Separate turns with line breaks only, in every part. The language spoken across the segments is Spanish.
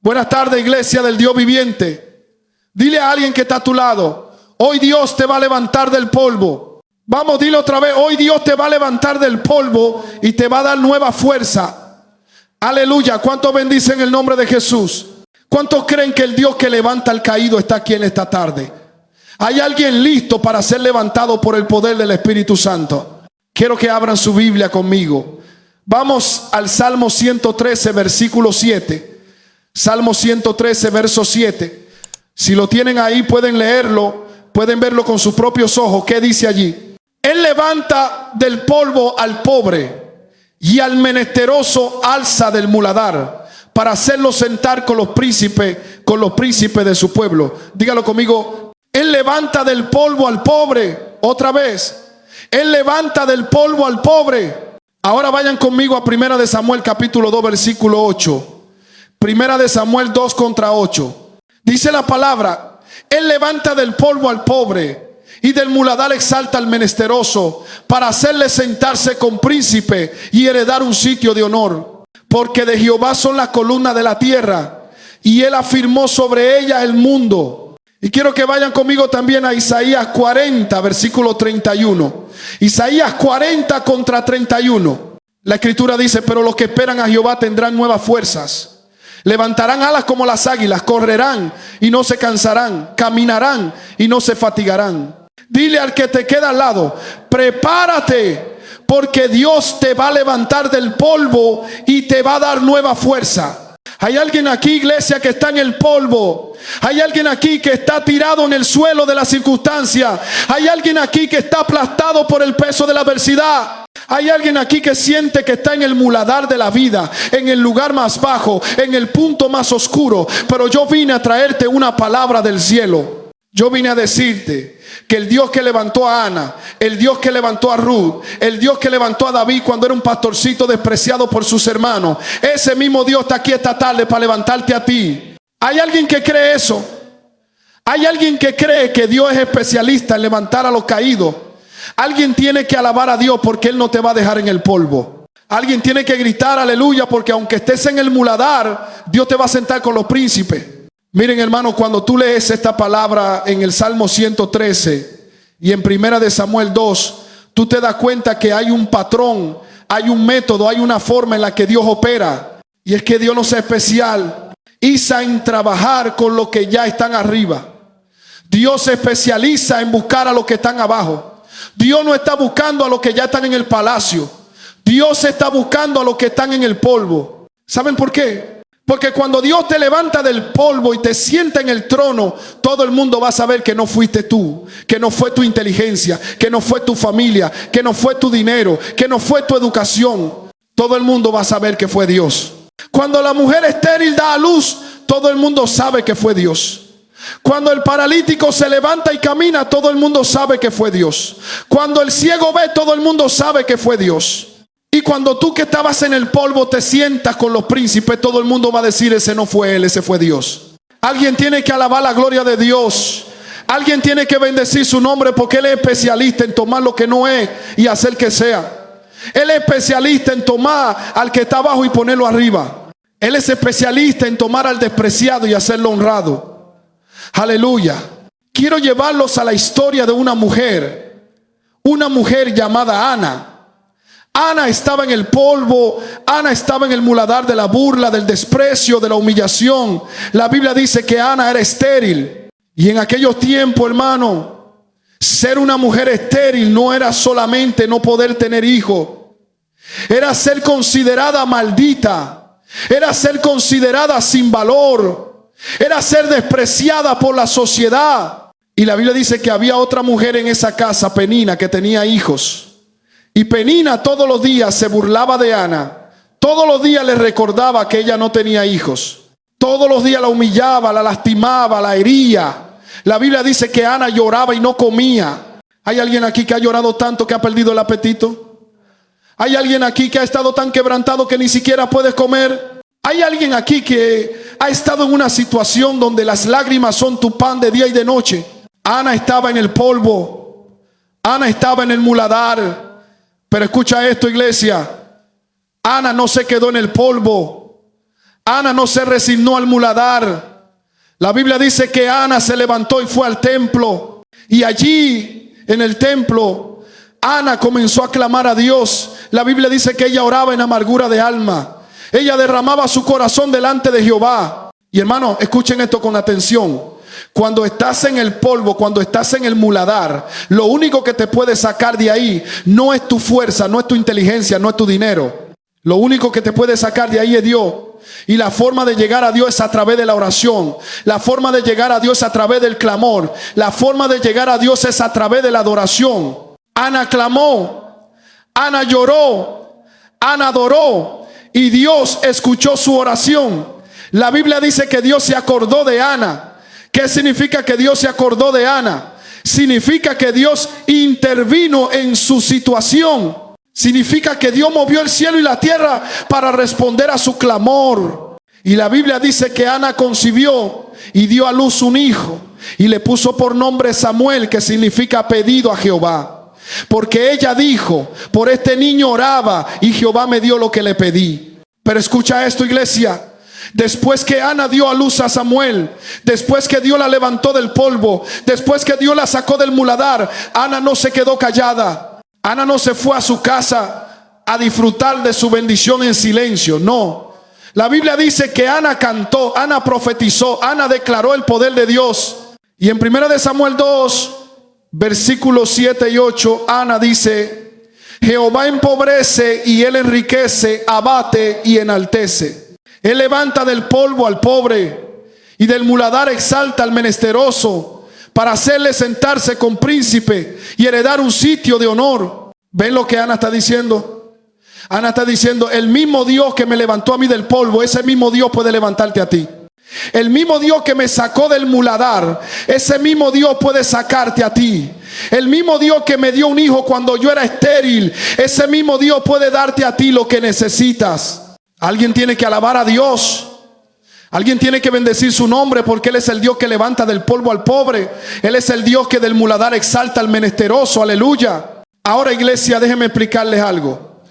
Buenas tardes, iglesia del Dios viviente. Dile a alguien que está a tu lado: hoy Dios te va a levantar del polvo. Vamos, dile otra vez: hoy Dios te va a levantar del polvo y te va a dar nueva fuerza. Aleluya. ¿Cuántos bendicen el nombre de Jesús? ¿Cuántos creen que el Dios que levanta al caído está aquí en esta tarde? ¿Hay alguien listo para ser levantado por el poder del Espíritu Santo? Quiero que abran su Biblia conmigo. Vamos al Salmo 113, versículo 7. Salmo 113, verso 7. Si lo tienen ahí, pueden leerlo, pueden verlo con sus propios ojos. ¿Qué dice allí? Él levanta del polvo al pobre y al menesteroso alza del muladar, para hacerlo sentar con los príncipes de su pueblo. Dígalo conmigo: Él levanta del polvo al pobre. Otra vez: Él levanta del polvo al pobre. Ahora vayan conmigo a Primera de Samuel capítulo 2 versículo 8. Primera de Samuel 2 contra 8. Dice la palabra: Él levanta del polvo al pobre y del muladar exalta al menesteroso, para hacerle sentarse con príncipe y heredar un sitio de honor. Porque de Jehová son las columnas de la tierra, y Él afirmó sobre ella el mundo. Y quiero que vayan conmigo también a Isaías 40 versículo 31. Isaías 40 contra 31. La escritura dice: pero los que esperan a Jehová tendrán nuevas fuerzas, levantarán alas como las águilas, correrán y no se cansarán, caminarán y no se fatigarán. Dile al que te queda al lado: prepárate, porque Dios te va a levantar del polvo y te va a dar nueva fuerza. Hay alguien aquí, iglesia, que está en el polvo. Hay alguien aquí que está tirado en el suelo de la circunstancia. Hay alguien aquí que está aplastado por el peso de la adversidad. Hay alguien aquí que siente que está en el muladar de la vida, en el lugar más bajo, en el punto más oscuro. Pero yo vine a traerte una palabra del cielo. Yo vine a decirte que el Dios que levantó a Ana, el Dios que levantó a Ruth, el Dios que levantó a David cuando era un pastorcito despreciado por sus hermanos, ese mismo Dios está aquí esta tarde para levantarte a ti. ¿Hay alguien que cree eso? ¿Hay alguien que cree que Dios es especialista en levantar a los caídos? Alguien tiene que alabar a Dios, porque Él no te va a dejar en el polvo. Alguien tiene que gritar aleluya, porque aunque estés en el muladar, Dios te va a sentar con los príncipes. Miren, hermano, cuando tú lees esta palabra en el Salmo 113 y en Primera de Samuel 2, tú te das cuenta que hay un patrón, hay un método, hay una forma en la que Dios opera. Y es que Dios no es especial en trabajar con los que ya están arriba. Dios se especializa en buscar a los que están abajo. Dios no está buscando a los que ya están en el palacio. Dios está buscando a los que están en el polvo. ¿Saben por qué? Porque cuando Dios te levanta del polvo y te sienta en el trono, todo el mundo va a saber que no fuiste tú, que no fue tu inteligencia, que no fue tu familia, que no fue tu dinero, que no fue tu educación. Todo el mundo va a saber que fue Dios. Cuando la mujer estéril da a luz, todo el mundo sabe que fue Dios. Cuando el paralítico se levanta y camina, todo el mundo sabe que fue Dios. Cuando el ciego ve, todo el mundo sabe que fue Dios. Y cuando tú que estabas en el polvo te sientas con los príncipes, todo el mundo va a decir: ese no fue él, ese fue Dios. Alguien tiene que alabar la gloria de Dios. Alguien tiene que bendecir su nombre, porque Él es especialista en tomar lo que no es y hacer que sea. Él es especialista en tomar al que está abajo y ponerlo arriba. Él es especialista en tomar al despreciado y hacerlo honrado. Aleluya. Quiero llevarlos a la historia de una mujer llamada Ana. Ana estaba en el polvo, Ana estaba en el muladar de la burla, del desprecio, de la humillación. La Biblia dice que Ana era estéril. Y en aquellos tiempos, hermano, ser una mujer estéril no era solamente no poder tener hijos. Era ser considerada maldita. Era ser considerada sin valor. Era ser despreciada por la sociedad. Y la Biblia dice que había otra mujer en esa casa, Penina, que tenía hijos. Y Penina todos los días se burlaba de Ana. Todos los días le recordaba que ella no tenía hijos. Todos los días la humillaba, la lastimaba, la hería. La Biblia dice que Ana lloraba y no comía. ¿Hay alguien aquí que ha llorado tanto que ha perdido el apetito? ¿Hay alguien aquí que ha estado tan quebrantado que ni siquiera puede comer? ¿Hay alguien aquí que ha estado en una situación donde las lágrimas son tu pan de día y de noche? Ana estaba en el polvo. Ana estaba en el muladar. Pero escucha esto, iglesia. Ana no se quedó en el polvo. Ana no se resignó al muladar. La Biblia dice que Ana se levantó y fue al templo. Y allí, en el templo, Ana comenzó a clamar a Dios. La Biblia dice que ella oraba en amargura de alma. Ella derramaba su corazón delante de Jehová. Y hermano, escuchen esto con atención. Cuando estás en el polvo, cuando estás en el muladar, lo único que te puede sacar de ahí no es tu fuerza, no es tu inteligencia, no es tu dinero. Lo único que te puede sacar de ahí es Dios. Y la forma de llegar a Dios es a través de la oración. La forma de llegar a Dios es a través del clamor. La forma de llegar a Dios es a través de la adoración. Ana clamó, Ana lloró, Ana adoró y Dios escuchó su oración. La Biblia dice que Dios se acordó de Ana. ¿Qué significa que Dios se acordó de Ana? Significa que Dios intervino en su situación. Significa que Dios movió el cielo y la tierra para responder a su clamor. Y la Biblia dice que Ana concibió y dio a luz un hijo y le puso por nombre Samuel, que significa pedido a Jehová. Porque ella dijo, por este niño oraba y Jehová me dio lo que le pedí. Pero escucha esto, iglesia. Después que Ana dio a luz a Samuel, después que Dios la levantó del polvo, después que Dios la sacó del muladar, Ana no se quedó callada. Ana no se fue a su casa a disfrutar de su bendición en silencio, no. La Biblia dice que Ana cantó, Ana profetizó, Ana declaró el poder de Dios. Y en 1 Samuel 2, versículos 7 y 8, Ana dice: Jehová empobrece y él enriquece, abate y enaltece. Él levanta del polvo al pobre y del muladar exalta al menesteroso, para hacerle sentarse con príncipe y heredar un sitio de honor. ¿Ven lo que Ana está diciendo? Ana está diciendo: el mismo Dios que me levantó a mí del polvo, ese mismo Dios puede levantarte a ti. El mismo Dios que me sacó del muladar, ese mismo Dios puede sacarte a ti. El mismo Dios que me dio un hijo cuando yo era estéril, ese mismo Dios puede darte a ti lo que necesitas. Alguien tiene que alabar a Dios. Alguien tiene que bendecir su nombre, porque Él es el Dios que levanta del polvo al pobre. Él es el Dios que del muladar exalta al menesteroso. Aleluya. Ahora, iglesia, déjenme explicarles algo.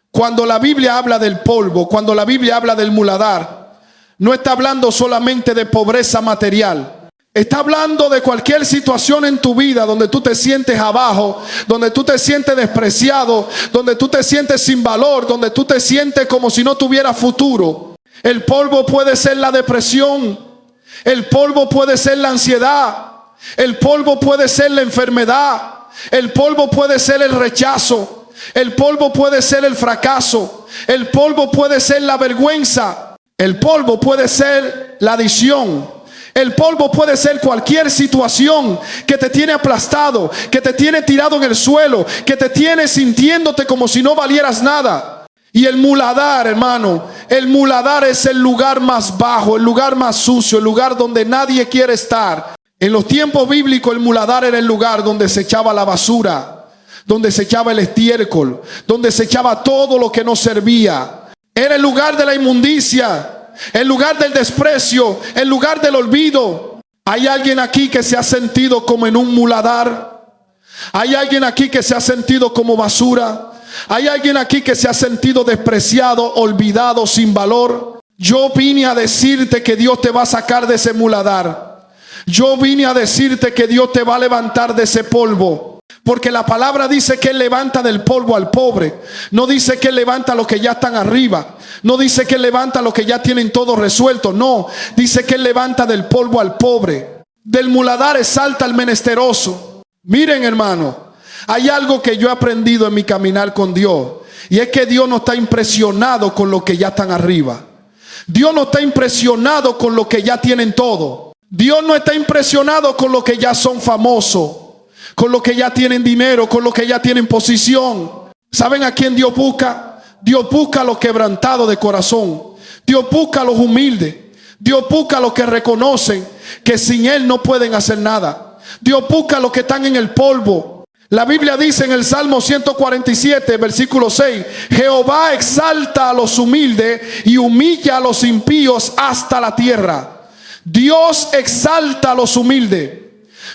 Cuando la Biblia habla del polvo, cuando la Biblia habla del muladar, no está hablando solamente de pobreza material. Está hablando de cualquier situación en tu vida donde tú te sientes abajo, donde tú te sientes despreciado, donde tú te sientes sin valor, donde tú te sientes como si no tuvieras futuro. El polvo puede ser la depresión, el polvo puede ser la ansiedad, el polvo puede ser la enfermedad, el polvo puede ser el rechazo, el polvo puede ser el fracaso, el polvo puede ser la vergüenza, el polvo puede ser la adicción. El polvo puede ser cualquier situación que te tiene aplastado, que te tiene tirado en el suelo, que te tiene sintiéndote como si no valieras nada. Y el muladar, hermano, el muladar es el lugar más bajo, el lugar más sucio, el lugar donde nadie quiere estar. En los tiempos bíblicos el muladar era el lugar donde se echaba la basura, donde se echaba el estiércol, donde se echaba todo lo que no servía. Era el lugar de la inmundicia, el lugar del desprecio, el lugar del olvido. ¿Hay alguien aquí que se ha sentido como en un muladar? ¿Hay alguien aquí que se ha sentido como basura? ¿Hay alguien aquí que se ha sentido despreciado, olvidado, sin valor? Yo vine a decirte que Dios te va a sacar de ese muladar. Yo vine a decirte que Dios te va a levantar de ese polvo. Porque la palabra dice que Él levanta del polvo al pobre. No dice que Él levanta a los que ya están arriba. No dice que Él levanta a los que ya tienen todo resuelto. No, dice que Él levanta del polvo al pobre. Del muladar exalta al menesteroso. Miren, hermano, hay algo que yo he aprendido en mi caminar con Dios. Y es que Dios no está impresionado con los que ya están arriba. Dios no está impresionado con los que ya tienen todo. Dios no está impresionado con los que ya son famosos, con los que ya tienen dinero, con los que ya tienen posición. ¿Saben a quién Dios busca? Dios busca a los quebrantados de corazón. Dios busca a los humildes. Dios busca a los que reconocen que sin Él no pueden hacer nada. Dios busca a los que están en el polvo. La Biblia dice en el Salmo 147, versículo 6: Jehová exalta a los humildes y humilla a los impíos hasta la tierra. Dios exalta a los humildes.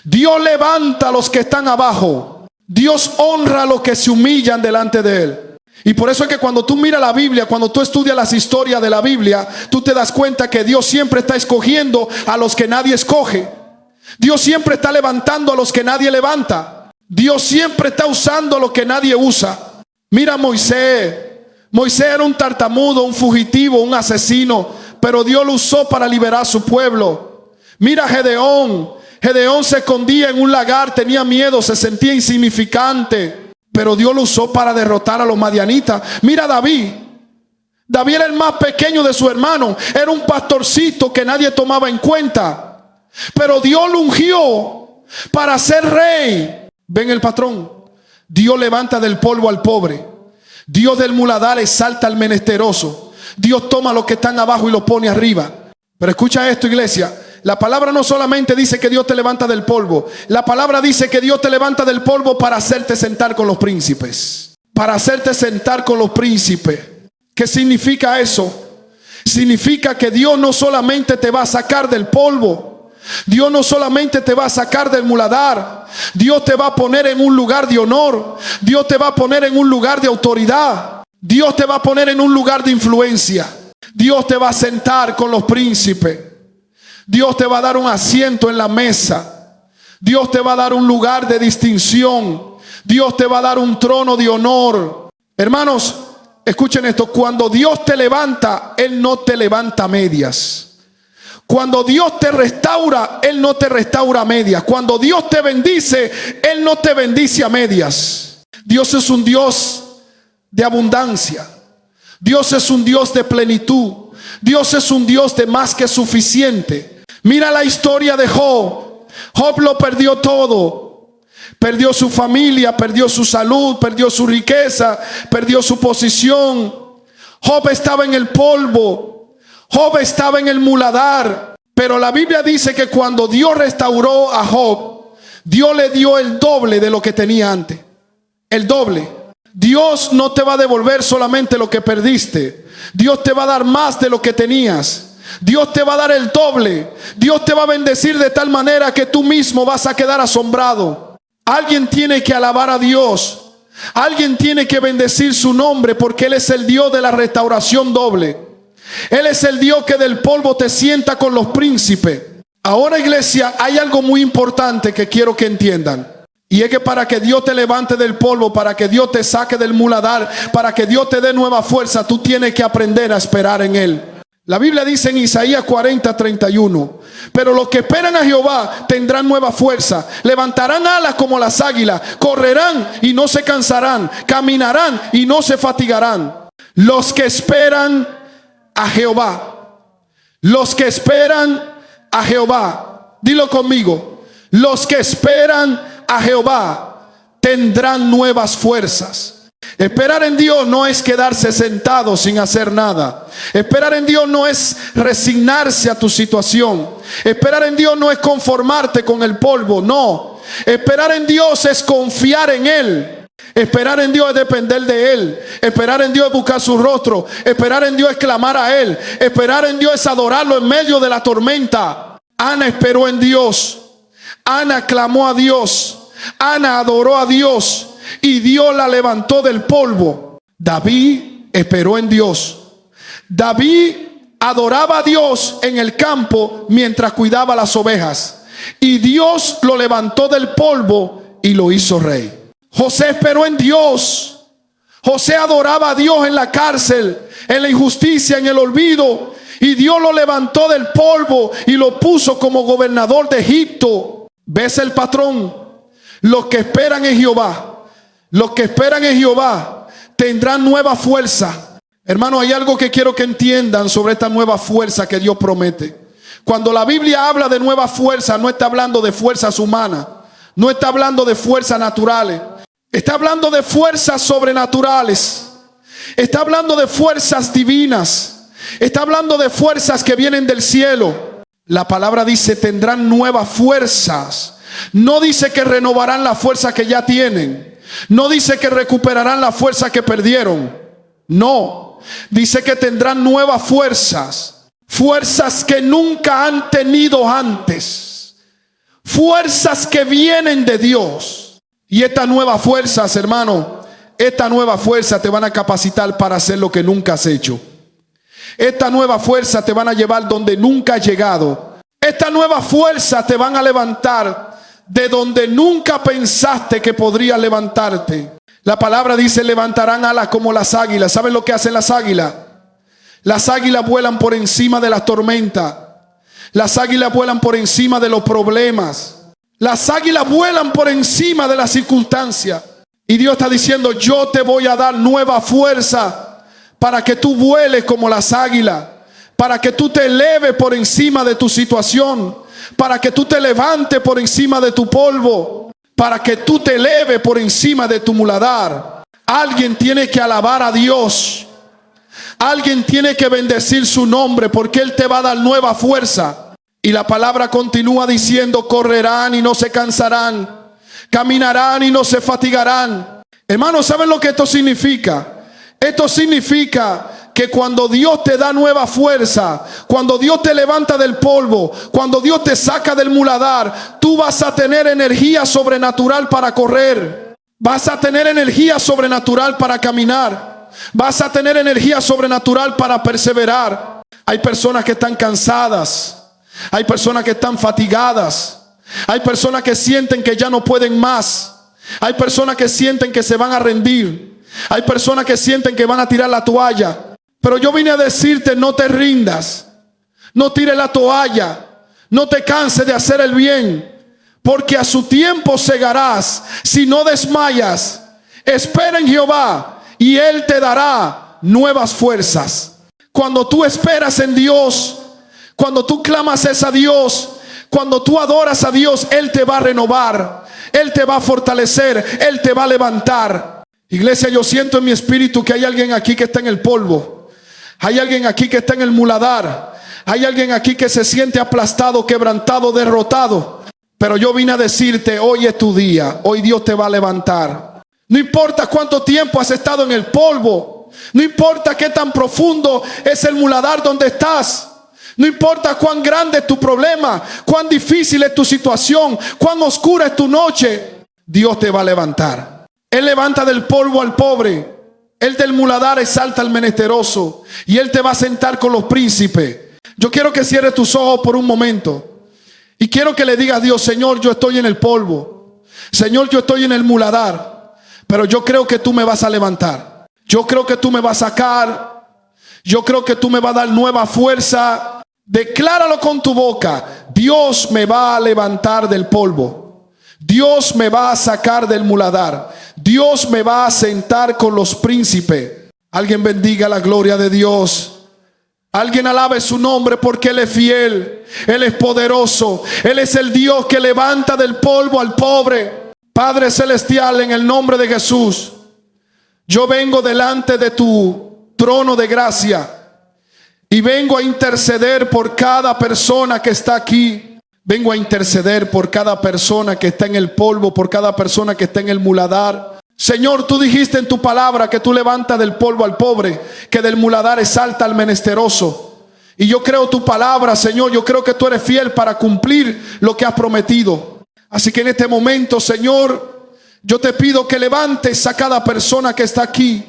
Dios levanta a los que están abajo. Dios honra a los que se humillan delante de Él. Y por eso es que cuando tú miras la Biblia, cuando tú estudias las historias de la Biblia, tú te das cuenta que Dios siempre está escogiendo a los que nadie escoge. Dios siempre está levantando a los que nadie levanta. Dios siempre está usando a los que nadie usa. Mira a Moisés. Moisés era un tartamudo, un fugitivo, un asesino, pero Dios lo usó para liberar a su pueblo. Mira a Gedeón. Gedeón se escondía en un lagar, tenía miedo, se sentía insignificante, pero Dios lo usó para derrotar a los madianitas. Mira a David. David era el más pequeño de su hermano. Era un pastorcito que nadie tomaba en cuenta, pero Dios lo ungió para ser rey. Ven el patrón. Dios levanta del polvo al pobre. Dios del muladar exalta al menesteroso. Dios toma a los que están abajo y los pone arriba. Pero escucha esto, iglesia. La palabra no solamente dice que Dios te levanta del polvo. La palabra dice que Dios te levanta del polvo para hacerte sentar con los príncipes. Para hacerte sentar con los príncipes. ¿Qué significa eso? Significa que Dios no solamente te va a sacar del polvo. Dios no solamente te va a sacar del muladar. Dios te va a poner en un lugar de honor. Dios te va a poner en un lugar de autoridad. Dios te va a poner en un lugar de influencia. Dios te va a sentar con los príncipes. Dios te va a dar un asiento en la mesa. Dios te va a dar un lugar de distinción. Dios te va a dar un trono de honor. Hermanos, escuchen esto. Cuando Dios te levanta, Él no te levanta a medias. Cuando Dios te restaura, Él no te restaura a medias. Cuando Dios te bendice, Él no te bendice a medias. Dios es un Dios de abundancia. Dios es un Dios de plenitud. Dios es un Dios de más que suficiente. Mira la historia de Job. Job lo perdió todo. Perdió su familia, perdió su salud, perdió su riqueza, perdió su posición. Job estaba en el polvo. Job estaba en el muladar. Pero la Biblia dice que cuando Dios restauró a Job, Dios le dio el doble de lo que tenía antes. El doble. Dios no te va a devolver solamente lo que perdiste. Dios te va a dar más de lo que tenías. Dios te va a dar el doble. Dios te va a bendecir de tal manera que tú mismo vas a quedar asombrado. Alguien tiene que alabar a Dios. Alguien tiene que bendecir su nombre, porque Él es el Dios de la restauración doble. Él es el Dios que del polvo te sienta con los príncipes. Ahora, iglesia, hay algo muy importante que quiero que entiendan. Y es que para que Dios te levante del polvo, para que Dios te saque del muladar, para que Dios te dé nueva fuerza, tú tienes que aprender a esperar en Él. La Biblia dice en Isaías 40:31: pero los que esperan a Jehová tendrán nueva fuerza, levantarán alas como las águilas, correrán y no se cansarán, caminarán y no se fatigarán. Los que esperan a Jehová, los que esperan a Jehová, dilo conmigo, los que esperan a Jehová tendrán nuevas fuerzas. Esperar en Dios no es quedarse sentado sin hacer nada. Esperar en Dios no es resignarse a tu situación. Esperar en Dios no es conformarte con el polvo, no. Esperar en Dios es confiar en Él. Esperar en Dios es depender de Él. Esperar en Dios es buscar su rostro. Esperar en Dios es clamar a Él. Esperar en Dios es adorarlo en medio de la tormenta. Ana esperó en Dios. Ana clamó a Dios. Ana adoró a Dios y Dios la levantó del polvo. David esperó en Dios. David adoraba a Dios en el campo mientras cuidaba las ovejas, y Dios lo levantó del polvo y lo hizo rey. José esperó en Dios. José adoraba a Dios en la cárcel, en la injusticia, en el olvido, y Dios lo levantó del polvo y lo puso como gobernador de Egipto. ¿Ves el patrón? Los que esperan en Jehová, los que esperan en Jehová tendrán nueva fuerza. Hermano, hay algo que quiero que entiendan sobre esta nueva fuerza que Dios promete. Cuando la Biblia habla de nueva fuerza, no está hablando de fuerzas humanas, no está hablando de fuerzas naturales, está hablando de fuerzas sobrenaturales, está hablando de fuerzas divinas, está hablando de fuerzas que vienen del cielo. La palabra dice tendrán nuevas fuerzas. No dice que renovarán la fuerza que ya tienen. No dice que recuperarán la fuerza que perdieron. No, dice que tendrán nuevas fuerzas. Fuerzas que nunca han tenido antes. Fuerzas que vienen de Dios. Y estas nuevas fuerzas, hermano, Esta nueva fuerza te van a capacitar para hacer lo que nunca has hecho. Esta nueva fuerza te van a llevar donde nunca has llegado. Esta nueva fuerza te van a levantar de donde nunca pensaste que podrías levantarte. La palabra dice: levantarán alas como las águilas. ¿Saben lo que hacen las águilas? Las águilas vuelan por encima de las tormentas. Las águilas vuelan por encima de los problemas. Las águilas vuelan por encima de las circunstancias. Y Dios está diciendo: yo te voy a dar nueva fuerza para que tú vueles como las águilas, para que tú te eleves por encima de tu situación, para que tú te levantes por encima de tu polvo, para que tú te eleves por encima de tu muladar. Alguien tiene que alabar a Dios. Alguien tiene que bendecir su nombre, porque Él te va a dar nueva fuerza. Y la palabra continúa diciendo: correrán y no se cansarán, caminarán y no se fatigarán. Hermanos, ¿saben lo que esto significa? Esto significa que cuando Dios te da nueva fuerza, cuando Dios te levanta del polvo, cuando Dios te saca del muladar, tú vas a tener energía sobrenatural para correr. Vas a tener energía sobrenatural para caminar. Vas a tener energía sobrenatural para perseverar. Hay personas que están cansadas. Hay personas que están fatigadas. Hay personas que sienten que ya no pueden más. Hay personas que sienten que se van a rendir. Hay personas que sienten que van a tirar la toalla. Pero yo vine a decirte: no te rindas. No tires la toalla. No te canses de hacer el bien, porque a su tiempo segarás si no desmayas. Espera en Jehová y Él te dará nuevas fuerzas. Cuando tú esperas en Dios, cuando tú clamas a Dios, cuando tú adoras a Dios, Él te va a renovar, Él te va a fortalecer, Él te va a levantar. Iglesia, yo siento en mi espíritu que hay alguien aquí que está en el polvo. Hay alguien aquí que está en el muladar. Hay alguien aquí que se siente aplastado, quebrantado, derrotado. Pero yo vine a decirte: hoy es tu día. Hoy Dios te va a levantar. No importa cuánto tiempo has estado en el polvo. No importa qué tan profundo es el muladar donde estás. No importa cuán grande es tu problema, cuán difícil es tu situación, cuán oscura es tu noche. Dios te va a levantar. Él levanta del polvo al pobre. Él del muladar exalta al menesteroso. Y Él te va a sentar con los príncipes. Yo quiero que cierres tus ojos por un momento. Y quiero que le digas a Dios: Señor, yo estoy en el polvo. Señor, yo estoy en el muladar. Pero yo creo que tú me vas a levantar. Yo creo que tú me vas a sacar. Yo creo que tú me vas a dar nueva fuerza. Decláralo con tu boca: Dios me va a levantar del polvo. Dios me va a sacar del muladar. Dios me va a sentar con los príncipes. Alguien bendiga la gloria de Dios. Alguien alabe su nombre, porque Él es fiel. Él es poderoso. Él es el Dios que levanta del polvo al pobre. Padre celestial, en el nombre de Jesús, yo vengo delante de tu trono de gracia y vengo a interceder por cada persona que está aquí. Vengo a interceder por cada persona que está en el polvo, por cada persona que está en el muladar. Señor, tú dijiste en tu palabra que tú levantas del polvo al pobre, que del muladar exalta al menesteroso. Y yo creo tu palabra, Señor. Yo creo que tú eres fiel para cumplir lo que has prometido. Así que en este momento, Señor, yo te pido que levantes a cada persona que está aquí.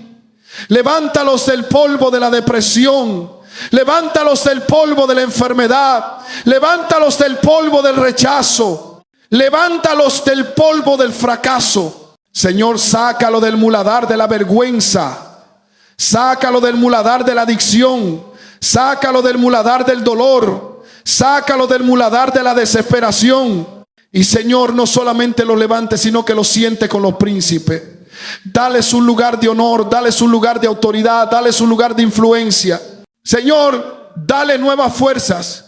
Levántalos del polvo de la depresión. Levántalos del polvo de la enfermedad. Levántalos del polvo del rechazo. Levántalos del polvo del fracaso. Señor, sácalo del muladar de la vergüenza. Sácalo del muladar de la adicción. Sácalo del muladar del dolor. Sácalo del muladar de la desesperación. Y Señor, no solamente lo levante, sino que lo siente con los príncipes. Dales un lugar de honor. Dales un lugar de autoridad. Dales un lugar de influencia. Señor, dale nuevas fuerzas.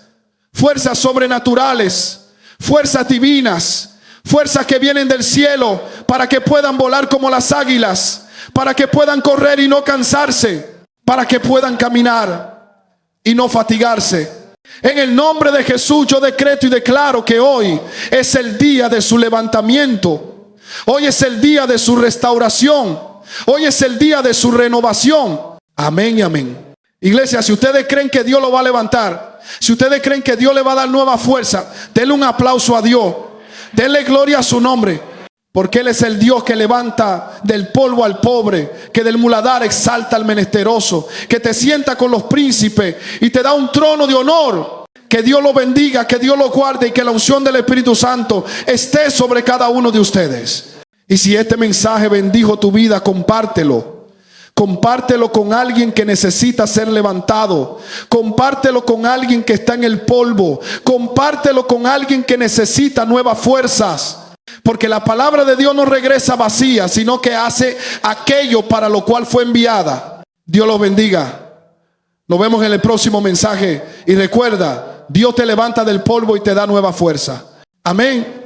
Fuerzas sobrenaturales. Fuerzas divinas. Fuerzas que vienen del cielo, para que puedan volar como las águilas, para que puedan correr y no cansarse, para que puedan caminar y no fatigarse. En el nombre de Jesús yo decreto y declaro que hoy es el día de su levantamiento. Hoy es el día de su restauración. Hoy es el día de su renovación. Amén y amén. Iglesia, si ustedes creen que Dios lo va a levantar, si ustedes creen que Dios le va a dar nueva fuerza, denle un aplauso a Dios. Denle gloria a su nombre. Porque Él es el Dios que levanta del polvo al pobre, que del muladar exalta al menesteroso, que te sienta con los príncipes y te da un trono de honor. Que Dios lo bendiga, que Dios lo guarde y que la unción del Espíritu Santo esté sobre cada uno de ustedes. Y si este mensaje bendijo tu vida, compártelo. Compártelo con alguien que necesita ser levantado. Compártelo con alguien que está en el polvo. Compártelo con alguien que necesita nuevas fuerzas. Porque la palabra de Dios no regresa vacía, sino que hace aquello para lo cual fue enviada. Dios los bendiga. Nos vemos en el próximo mensaje. Y recuerda, Dios te levanta del polvo y te da nueva fuerza. Amén.